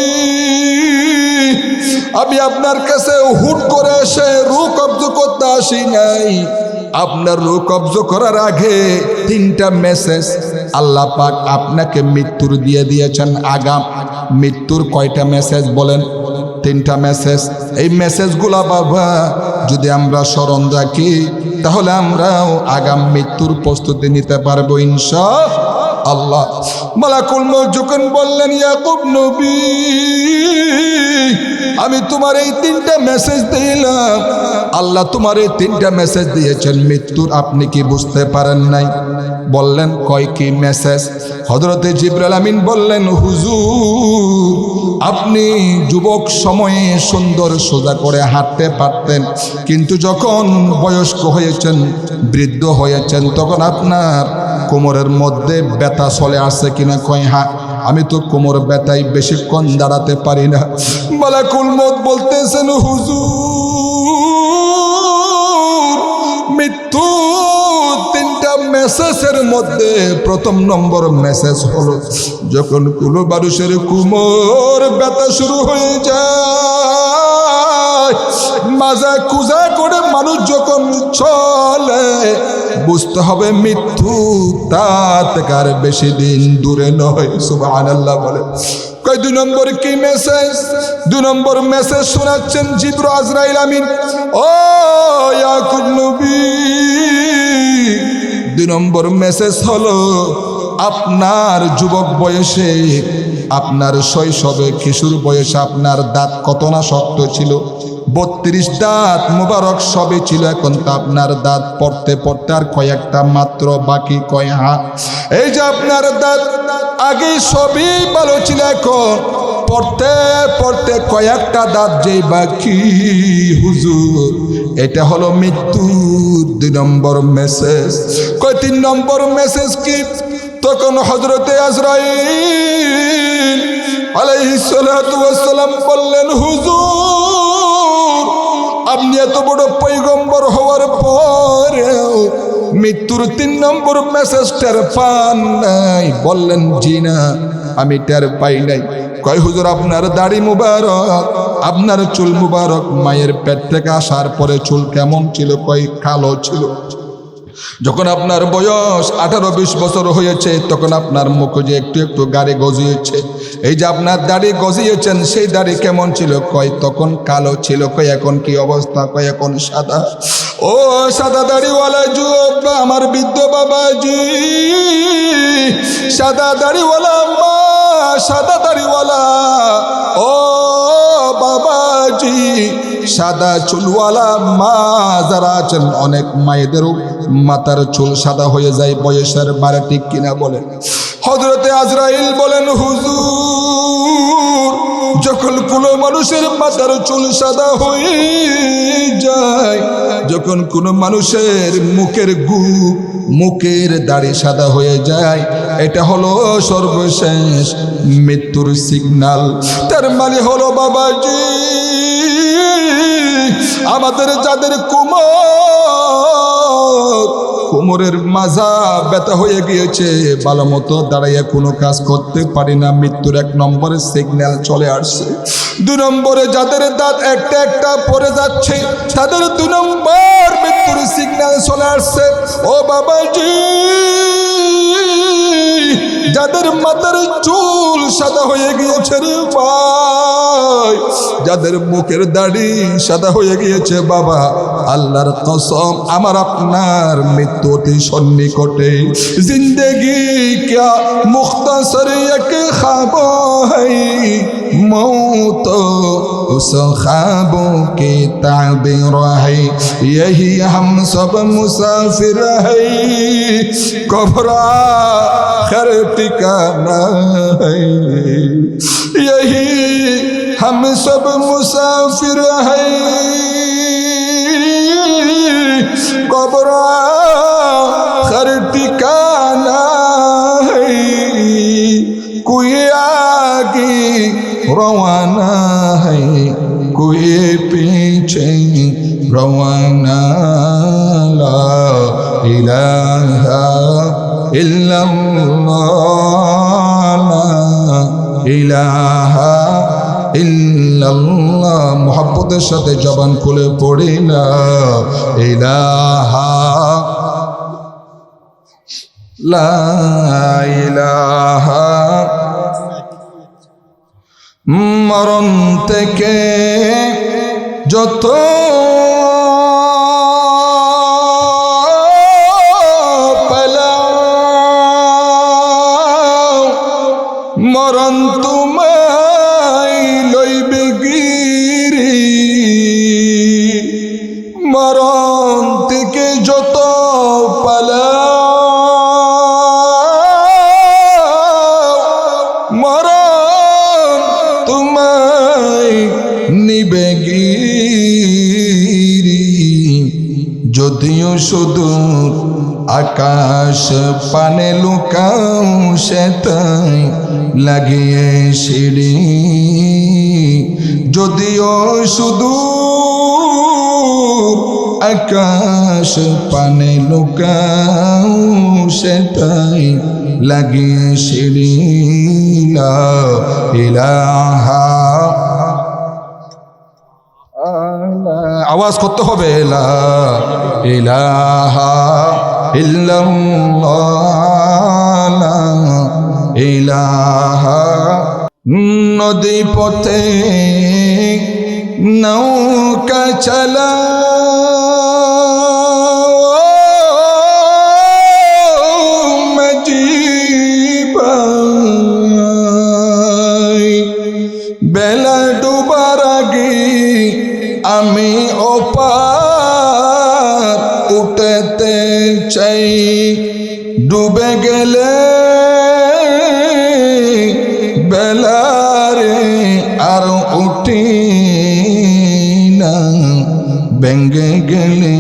আমি আপনার কাছে হুট করে এসে রূহ কবজ করতে আসি নাই। আপনার রূহ কবজ করার আগে 3টা মেসেজ আল্লাহ পাক আপনাকে মৃত্যুর দিয়ে দিয়েছেন। আগাম মৃত্যুর কয়টা মেসেজ বলেন? 3টা মেসেজ। এই মেসেজগুলা বাবা যদি আমরা স্মরণ রাখি, তাহলে আমরাও আগাম মৃত্যুর প্রস্তুতি নিতে পারবো ইনশাআল্লাহ। মালাকুল মউত যখন বললেন, ইয়াকুব নবী, আমি তোমার এই 3টা মেসেজ দিলাম, আল্লাহ তোমার এই 3টা মেসেজ দিয়েছেন মৃত্যুর, আপনি কি বুঝতে পারেন নাই? বললেন, কয় কি মেসেজ? হযরতে জিবরাইল আমিন বললেন, হুজুর, আপনি যুবক সময়ে সুন্দর সোজা করে হাঁটতে পারতেন, কিন্তু যখন বয়স্ক হয়েছেন, বৃদ্ধ হয়েছেন, তখন আপনার কোমরের মধ্যে ব্যথা চলে আসছে কিনা? কয় হ্যাঁ, আমি তো কোমর ব্যথায় বেশিক্ষণ দাঁড়াতে পারি না। মালাকুল মউত বলতেছেন, হুজুর, মৃত্যু 3টা মেসেজের মধ্যে প্রথম নম্বর মেসেজ হলো, যখন কোনো মানুষের কোমর ব্যথা শুরু হয়ে যায়, মাজা কুজা করে মানুষ যখন চলে, বুঝতে হবে মৃত্যু তার থেকে আর বেশি দিন দূরে নয়। সুবহানাল্লাহ বলে। কয় 2 নম্বর কি মেসেজ? 2 নম্বর মেসেজ শোনাচ্ছেন জিবরাইল আজরাইল আমিন, ও ইয়াকুব নবী, 2 নম্বর মেসেজ হলো, আপনার যুবক বয়সে, আপনার শৈশবে, কিশোর বয়সে আপনার দাঁত কত না শক্ত ছিল, 32 দাঁত মুবারক সবই ছিল, এখন তো আপনার দাঁত পড়তে পড়তে আর কয়েকটা মাত্র বাকি। কয় হ্যাঁ, এই যে আপনার দাঁত আগে সবই ভালো ছিল, এখন পড়তে পড়তে কয়েকটা দাঁত যেই বাকি। হুজুর, এটা হলো মৃত্যুর 2 নম্বর মেসেজ। কয় 3 নম্বর মেসেজ কি? তখন হযরতে আজরাইল আলাইহিস সালাতু ওয়াস সালাম বললেন, হুজুর, আপনি এত বড় পয়গম্বর হওয়ার পরেও মৃত্যুর 3 নম্বর মেসেজ টের পান নাই? বললেন, জি না, আমি টের পাই নাই। কয় হুজুর, আপনার দাড়ি মুবারক, আপনার চুল মুবারক মায়ের পেট থেকে আসার পরে চুল কেমন ছিল? কয় কালো ছিল। যখন আপনার বয়স 18-20 বছর হয়েছে, তখন আপনার মুখ যে একটু একটু গাড়ি গজিয়েছে, এই যে আপনার দাড়ি গজিয়েছেন, সেই দাড়ি কেমন ছিল? কয় তখন কালো ছিল। কয় এখন কি অবস্থা? কয় এখন সাদা। ও সাদা দাড়িওয়ালা যুবক, আমার বৃদ্ধ বাবাজি, সাদা দাড়িওয়ালা মা, সাদা দাড়িওয়ালা ও বাবাজি, সাদা চুলওয়ালা মা যারা আছেন, অনেক মায়েদেরও মাথার চুল সাদা হয়ে যায় বয়সের বারে, ঠিক কিনা বলেন? হযরতে আজরাইল বলেন, হুজুর, যখন কোনো মানুষের মাথার চুল সাদা হয়ে যায়, যখন কোনো মানুষের মুখের দাড়ি সাদা হয়ে যায়, এটা হলো সর্বশেষ মৃত্যুর সিগন্যাল। তার মানে হলো বাবাজি, আমাদের যাদের কোমরের মাজা ব্যথা হয়ে গিয়েছে, ভালো মতো দাঁড়াইয়া কোনো কাজ করতে পারি না, মৃত্যুর 1 নম্বরের সিগন্যাল চলে আসছে। 2 নম্বরে যাদের দাঁত একটা একটা পড়ে যাচ্ছে, তাদের 2 নম্বর মৃত্যুর সিগন্যাল চলে আসছে। ও বাবাজি, যাদের মাথার চুল সাদা হয়ে গিয়েছে রে ভাই, যাদের মুখের দাড়ি সাদা হয়ে গিয়েছে বাবা, আল্লাহর কসম, আমার আপনার মৃত্যু অতি সন্নিকটে। জিন্দেগি ক্যা মুখতাসর এক খ্বাব হ্যায়, মৌত উস খ্বাবों के ताबिर है, यही हम सब मुसाफिर है, कब्र आखिर ठिकाना है, यही हम सब मुसाफिर है, कब्र आखिर ठिकाना है, कोई आगे रवाना है, कोई पीछे रवाना, ला इलाहा इल्लल्लाह, ला इलाहा इल्लल्लाह। मोहब्बतेर साथे जबान खुले पड़ी ला इलाहा, ला इलाहा। মরণ থেকে যত পালাও, মরণ তোমায় লইবে গিরি, মরণ থেকে যত পালাও, মরণ তোমায় নিবে গিরি। যদিও সুদূর আকাশ পানে লুকাও, সেটাই লাগিয়ে সিঁড়ি, যদিও সুদূর আকাশ পানে লুকাও, সেটাই লাগিয়ে সিঁড়ি, লা ইলাহা। আওয়াজ করতে হবে, লা ইলাহা ইল্লাল্লাহ, লা ইলাহা। নদী পথে নৌকা চালা, বেলা ডুবার আগে আমি ওপার উঠতে চাই, ডুবে গেলে বেলারে আর উঠি না, ভেঙে গেলে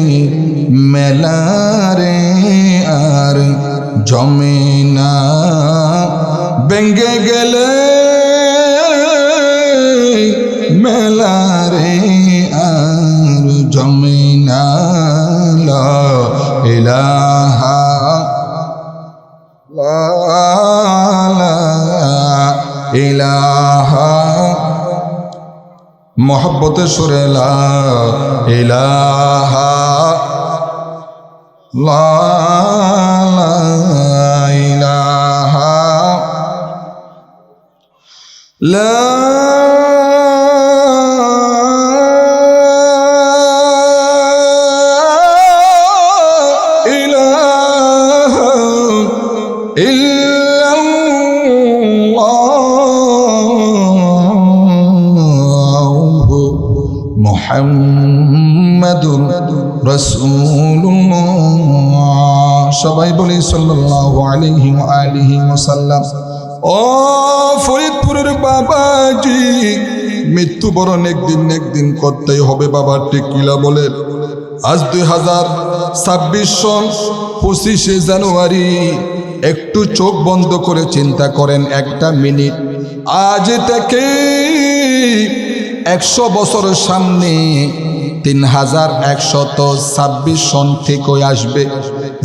মেলারে আর জমে না, ভেঙে গেলে মেলারে আর জমে না, লা ইলাহা, লা ইলাহা। মোহব্বতের সুরে লা ইলাহা, লা ইলাহা, লা ইলাহা ইল্লাল্লাহ। মুহাম্মাদুর রাসূলুল্লাহ। সবাই বলি সাল্লাল্লাহু আলাইহি ওয়া আলিহি ওয়াসাল্লাম। ও ফরিদপুরের বাবাজি, মৃত্যুবরণ একদিন করতেই হবে বাবা, ঠিক কিলা বলেন? আজ 2026 সন 25শে জানুয়ারি। একটু চোখ বন্ধ করে চিন্তা করেন একটা মিনিট, আজ থেকে 100 বছরের সামনে 3126 সন ঠিক হয়ে আসবে।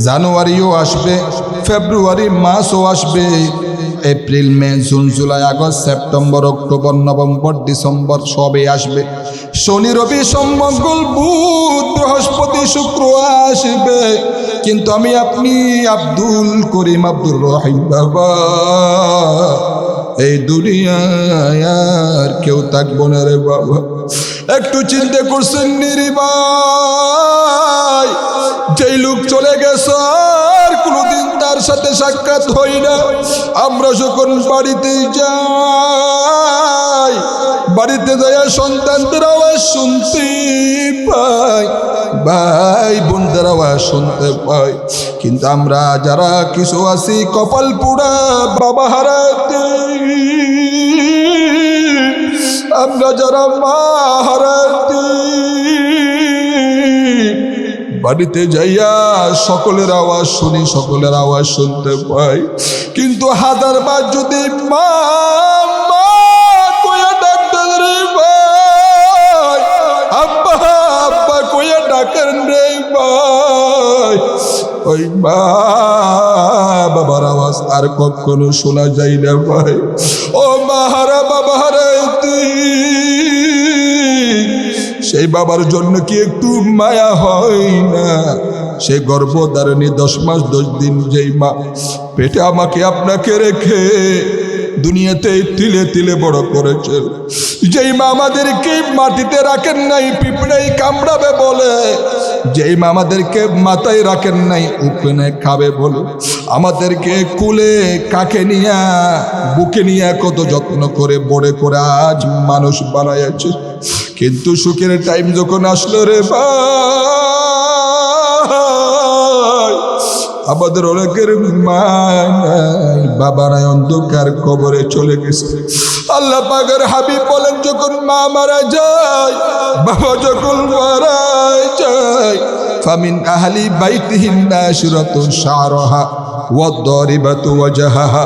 জানুয়ারিও আসবে, ফেব্রুয়ারি মাসও আসবে, April May June July August September October November December সবই আসবে। শনি রবি সোম মঙ্গল বুধ বৃহস্পতি শুক্র আসবে, কিন্তু আমি আপনি আব্দুল করিম আব্দুর রহিম বাবা এই দুনিয়ায় আর কেউ থাকবো না রে বাবা। একটু চিন্তা করছেন নিরি ভাই, যেই লোক চলে গেছে আর কোনোদিন তার সাথে সাক্ষাৎ হই না। আমরা যখন বাড়িতে যাই, বাড়িতে যাইয়া সন্তানদের আওয়াজ শুনতে পাই, ভাই বোনদের আওয়াজ শুনতে পাই, কিন্তু আমরা যারা কিছু আছি কপাল পোড়া বাবা হারাতে, আমরা যারা মা হারাতে, বাড়িতে যাইয়া সকলের আওয়াজ শুনি, সকলের আওয়াজ শুনতে পাই, কিন্তু হাজারবার যদি মা মা কইয়া ডাকতেন রে ভাই, আব্বা আব্বা কইয়া ডাকেন রে ভাই, ওই মা বাবার আওয়াজ আর কখনো শোনা যায় না ভাই। ও মা হারা বাবা হারাইতে, সেই বাবার জন্য কি একটু মায়া হয় না? সেই গর্ভধারিণী 10 মাস 10 দিন যেই মা পেটে আমাকে আপনাকে রেখে দুনিয়াতে তিলে তিলে বড় করেছেন, যেই মা আমাদেরকে মাটিতে রাখেন নাই পিঁপড়াই কামড়াবে বলে, যেই মা আমাদেরকে মাথায় রাখেন নাই উপরে খাবে বলে, আমাদেরকে কুলে কাকে নিয়া বুকে নিয়ে কত যত্ন করে বড় করে আজ মানুষ বানাইছে, কিন্তু সুখের টাইম যখন আসলো রে ভাই, আমাদের অনেকের মা নাই বাবা নাই, অন্ধকার কবরে চলে গেছে। আল্লাহ পাকের হাবিব বলেন, যখন মা মারা যায়, বাবা যখন মারা যায়, ফামিন আহলি বাইতিহিন নাশিরাতুন শারহা ওয়াদ-দারিবাতু ওয়াজহাহা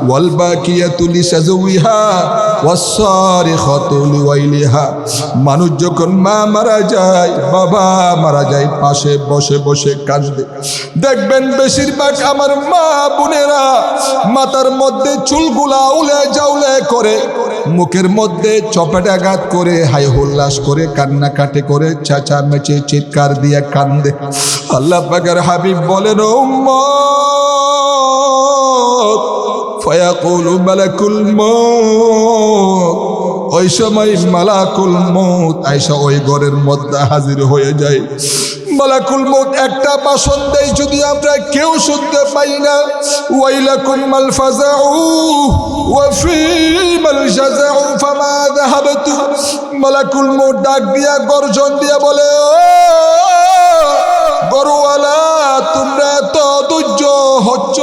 ওয়াল-বাকিয়াতু লিসাজউইহা ওয়াস-সারিখাতু লিওয়াইলিহা। মানুষ যখন মা মারা যায়, বাবা মারা যায়, পাশে বসে বসে কাঁদে। দেখবেন বেশিরভাগ আমার মা বোনেরা মাথার মধ্যে চুলগুলা উলে জাউলে করে, মুখের মধ্যে চপেটাঘাত করে, হাই হুল্লাস করে, কান্নাকাটি করে, চেঁচামেচি চিৎকার দিয়ে কান্দে। আল্লাহ পাকের হাবিব বলেন, ও উম্মত, ফায়াকুলু মালাকুল মউত, ওই সময় মালাকুল মউত আইসা ওই ঘরের মধ্যে হাজির হয়ে যায়। মালাকুল মউত একটা ভাষণ দেয়, যদি আমরা কেউ শুনতে পাই না, ওয়াইলাকুম মাল ফাজাউ ওয়া ফীমাল জাযাউ ফামা যাহাবতু। মালাকুল মউত ডাক দিয়া গর্জন দিয়া বলে, ও গরওয়ালা, তোমরা এত ধৈর্য হচ্ছ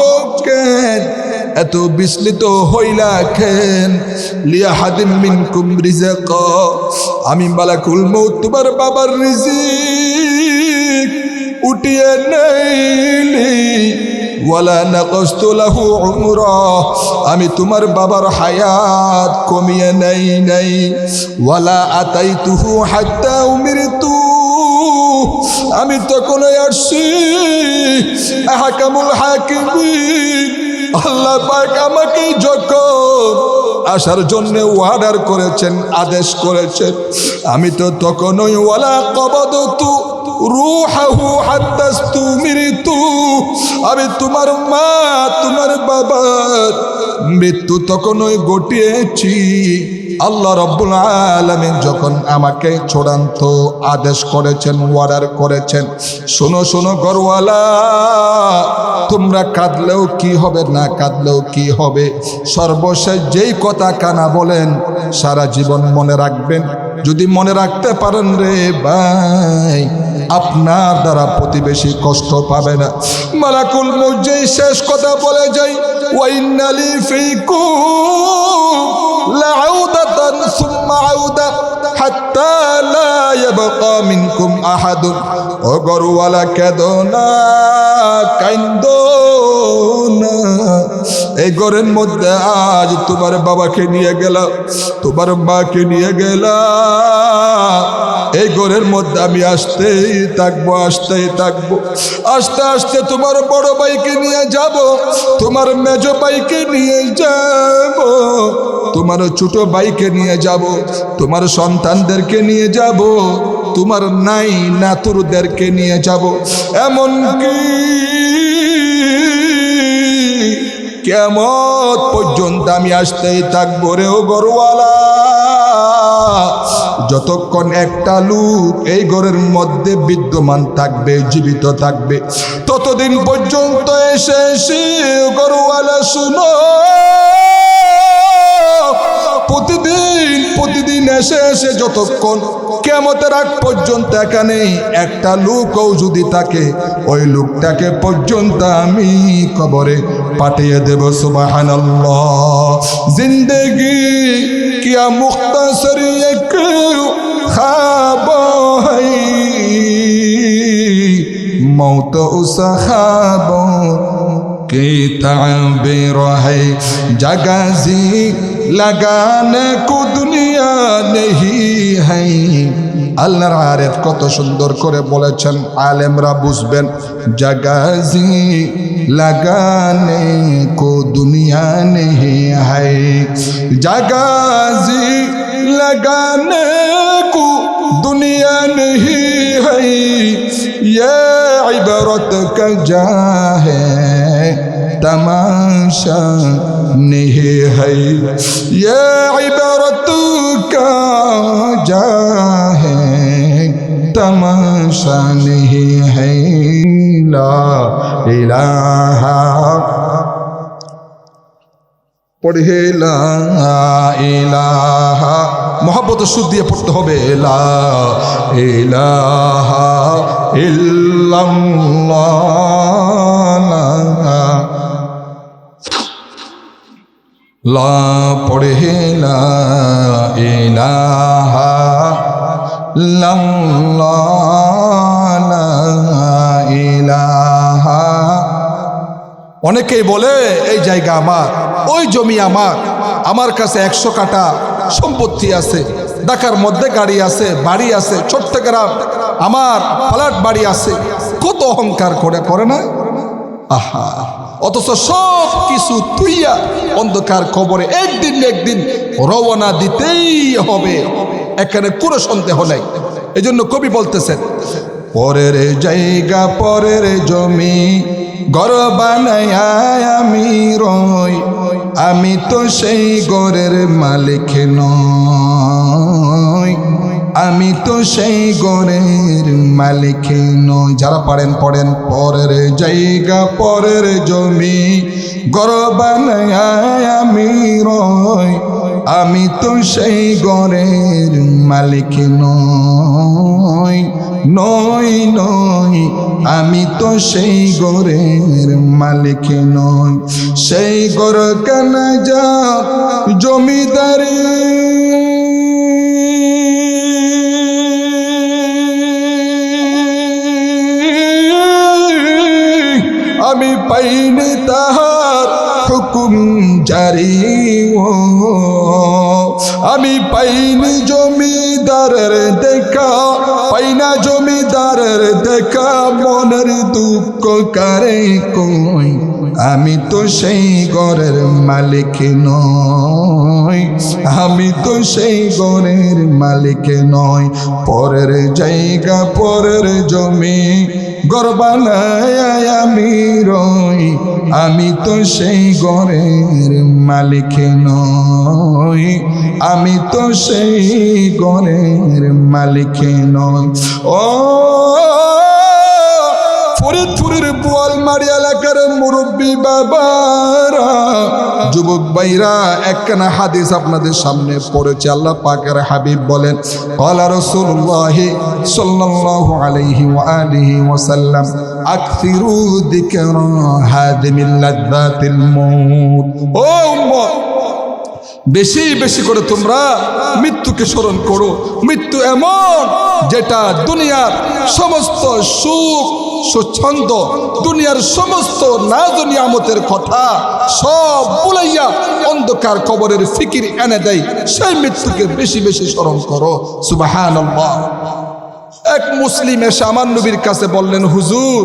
কেন, এত বিচলিত হইলা কেন? লিয়াহাদিম মিনকুম রিজকা, আমি মালাকুল মউত তোমার বাবার রিজিক উঠিয়ে নেইলি, ওয়ালা নাকাসতু লাহু উমরা, আমি তোমার বাবার হায়াত কমিয়ে নাই, ওয়ালা আতাইতুহু হাত্তা উমিরতু, আমি তখনই আসছি আহকামুল হাকিমিন। আল্লাহ পাক আমাকে যখন আসার জন্য অর্ডার করেছেন, আদেশ করেছেন, আমি তো তখনই ওয়ালা কবাদতু রূহাহু হাত্তা ইস্তুমিরতু, আমি তোমার মা তোমার বাবার মৃত্যু তখনই ঘটিয়েছি। আল্লাহ রাব্বুল আলামিন যখন আমাকে চূড়ান্ত আদেশ করেছেন, অর্ডার করেছেন, শোনো শোনো ঘরওয়ালা, তোমরা কাঁদলেও কি হবে, না কাঁদলেও কি হবে, সর্বশেষ যেই কথা কানা বলেন সারা জীবন মনে রাখবেন, যদি মনে রাখতে পারেন রে ভাই, আপনার দ্বারা প্রতিবেশী কষ্ট পাবে না। মালাকুল মউত যেই শেষ কথা বলে যাই, ওয়া ইন্না লি ফীকুম লাউদাতান সুম্মা আউদা হাত্তা লা ইয়াবকা মিনকুম আহাদুন। ও গরুওয়ালা কেঁদো না, কান্দো না। এই ঘরের মধ্যে আজ তোমার বাবাকে নিয়ে গেলাম, তোমার মাকে নিয়ে গেলাম। এই ঘরের মধ্যে আমি আসতেই থাকবো, আসতেই থাকবো। আস্তে আস্তে তোমার বড় ভাইকে নিয়ে যাব, তোমার মেজ ভাইকে নিয়ে যাব, তোমার ছোট ভাইকে নিয়ে যাব, তোমার সন্তানদেরকে নিয়ে যাব, তোমার নাই নাতুরদেরকে নিয়ে যাব। এমনকি কিয়ামত পর্যন্ত আমি আসতেই থাকবো রে ও ঘরওয়ালা। যতক্ষণ একটা লোক এই ঘরের মধ্যে বিদ্যমান থাকবে, জীবিত থাকবে, ততদিন পর্যন্ত এসে এসে ঘরওয়ালা শুনো, প্রতিদিন এসে এসে যতক্ষণ কিয়ামতের আগ পর্যন্ত এখানে একটা লোকও যদি থাকে, ওই লোকটাকে পর্যন্ত আমি কবরে পাঠিয়ে দেব। সুবহানাল্লাহ। জিন্দেগি কিয়া মুখতাসর এক খ্বাব है, मौत उस ख्वाब की ताबीर है, जगह जी लगाने को दुनिया नहीं है। আল্লাহর আয়াত কত সুন্দর করে বলেছেন, আলেমরা বুঝবেন। জাগাজি লাগানে কো দুনিয়া নেহি হায়, জাগাজি লাগানে কো দুনিয়া নেহি হায়, ये इबरत का जा है तमाशा नहीं है, ये इबरत का जा है तमाशा नहीं है। ला इलाहा पढ़े ला इलाहा, मोहब्बत सुध दिए पढ़ते होबे ला इलाहा इल्लल्लाह, ला पढ़े ला इलाहा इल्लल्लाह, ला इलाहा। অনেকেই বলে এই জায়গা আমার, ওই জমি আমার, আমার কাছে 100 কাঠা সম্পত্তি আছে, ঢাকার মধ্যে গাড়ি আছে, বাড়ি আছে, ছোট্ট গ্রাম, আমার ফ্ল্যাট বাড়ি আছে। কত অহংকার করে না? আহা, অথচ সব কিছু তুইয়া অন্ধকার কবরে একদিন একদিন রওনা দিতেই হবে, এখানে কোনো সন্দেহ নাই। এই জন্য কবি বলতেছেন, পরের জায়গা পরের জমি ঘর বানায়া আমি রই, আমি তো সেই ঘরের মালিক নই, আমি তো সেই ঘরের মালিক নই। যারা পারেন পড়েন, পরের জায়গা পরের জমি ঘর বানায়া আমি রই, আমি তো সেই ঘরের মালিক নই, নই নই, আমি তো সেই ঘরের মালিক নই। সেই ঘর কেনা যা জমিদারি, আমি পাইনি তাহার হুকুম জারি, আমি পাইনি জমিদারের দেখা, পাইনা জমিদারের দেখা, মনের দুঃখ কারে কই, আমি তো সেই ঘরের মালিক নই, আমি তো সেই ঘরের মালিক নই। পরের জায়গা পরের জমি ঘর বানায় আমি রই, আমি তো সেই ঘরের মালিক নই, আমি তো সেই ঘরের মালিক নই। ও ফরিদপুরের বোয়াল বাড়ি এলাকার মুরব্বী বাবারা, যুবক ভাইরা, একখানা হাদিস আপনাদের সামনে পড়েছে। আল্লাহ পাকের হাবিব বলেন, ক্বালা রাসূলুল্লাহ সাল্লাল্লাহু আলাইহি ওয়া আলিহি ওয়াসাল্লাম, আকসিরু যিকরা হাদিমিল লাযযাতিল মউত। ও উম্মত, বেশি বেশি করে তোমরা মৃত্যুকে স্মরণ করো। মৃত্যু এমন যেটা দুনিয়ার সমস্ত সুখ সুচ্ছন্দ, দুনিয়ার সমস্ত নাজ নিয়ামতের কথা সব ভুলাইয়া অন্ধকার কবরের ফিকির এনে দেয়। সেই মৃত্যুকে বেশি বেশি স্মরণ করো। সুবহানাল্লাহ। এক মুসলিম এসে আমার নবীর কাছে বললেন, হুজুর,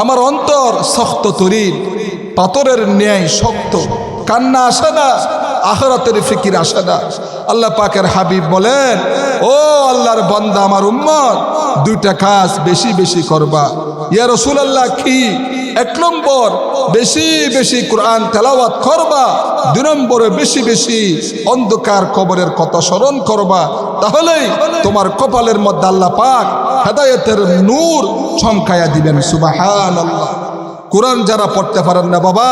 আমার অন্তর শক্ত তরির, পাথরের ন্যায় শক্ত, কান্না আসে না, আখিরাতের ফিকির আসে না। আল্লাহ পাকের হাবিব বলেন, ও আল্লাহর বান্দা, আমার উম্মত, দুইটা কাজ বেশি বেশি করবা। ইয়া রাসূলুল্লাহ, কি? এক নম্বর, বেশি বেশি কোরআন তেলাওয়াত করবা। দুই নম্বরে, বেশি বেশি অন্ধকার কবরের কথা স্মরণ করবা। তাহলেই তোমার কপালের মধ্যে আল্লাহ পাক হেদায়েতের নূর চমকায়া দিবেন। সুবহানাল্লাহ। কোরআন যারা পড়তে পারেন না বাবা,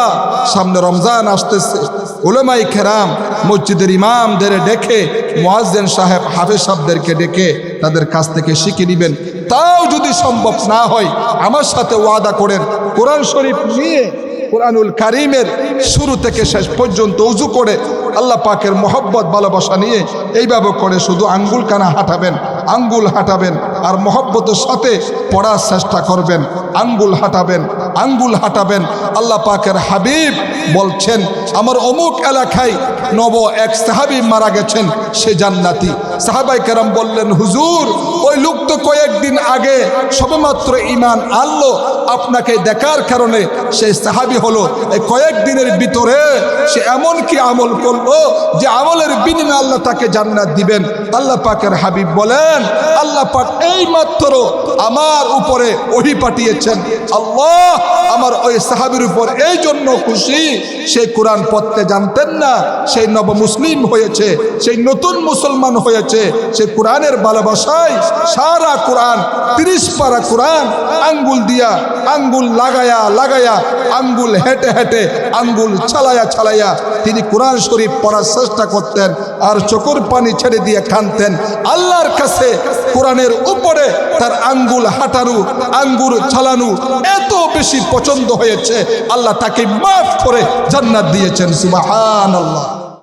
সামনে রমজান আসতেছে, উলামায়ে কেরাম মসজিদের ইমামদের ডেকে, মুয়াজ্জিন সাহেব, হাফেজ সাহেবদেরকে ডেকে তাদের কাছ থেকে শিখে নেবেন। তাও যদি সম্ভব না হয়, আমার সাথে ওয়াদা করেন, কোরআন শরীফ নিয়ে কোরআনুল কারীমের শুরু থেকে শেষ পর্যন্ত উজু করে আল্লাহ পাকের মহব্বত ভালোবাসা নিয়ে এইভাবে করে শুধু আঙ্গুল কানা হাঁটাবেন, আঙ্গুল হাঁটাবেন, আর মহব্বতের সাথে পড়ার চেষ্টা করবেন। আঙ্গুল হাঁটাবেন, আঙ্গুল হাঁটাবেন। আল্লাহ পাকের হাবিব বলছেন, আমার অমুক এলাকায় নব এক সাহাবী মারা গেছেন, সে জান্নাতি। সাহাবায়ে কেরাম বললেন, হুজুর, ওই লোক তো কয়েকদিন আগে সবেমাত্র ঈমান আনলো, আপনাকে দেখার কারণে সেই সাহাবী হলো। এই কয়েকদিনের ভিতরে সে এমন কি আমল করলো যে আমলের বিনিময়ে আল্লাহ তাকে জান্নাত দিবেন। আল্লাহ পাকের হাবিব বলেন, আল্লাহ পাক এই মাত্র আমার উপরে ওহী পাঠিয়েছেন। আল্লাহ আমার ওই সাহাবীর উপর এই জন্য খুশি, সেই কোরআন পড়তে জানতেন না, সেই নব মুসলিম হয়েছে, সেই নতুন মুসলমান হয়েছে, সেই কোরআনের ভালোবাসায় সারা কোরআন 30 পারা কোরআন আঙ্গুল দিয়া, আঙ্গুল লাগায়া লাগায়া, আঙ্গুল হেঁটে হেঁটে, আঙ্গুল ছালাইয়া ছালাইয়া তিনি কোরআন শরীফ পড়ার চেষ্টা করতেন, আর চোখের পানি ছেড়ে দিয়ে কাঁদতেন। আল্লাহর কাছে কোরআনের উপরে তার আঙ্গুল হাঁটানো, আঙ্গুল চালানো এত বেশি পছন্দ হয়েছে, আল্লাহ তাকে মাফ করে জান্নাত দিয়েছেন। সুবহানাল্লাহ।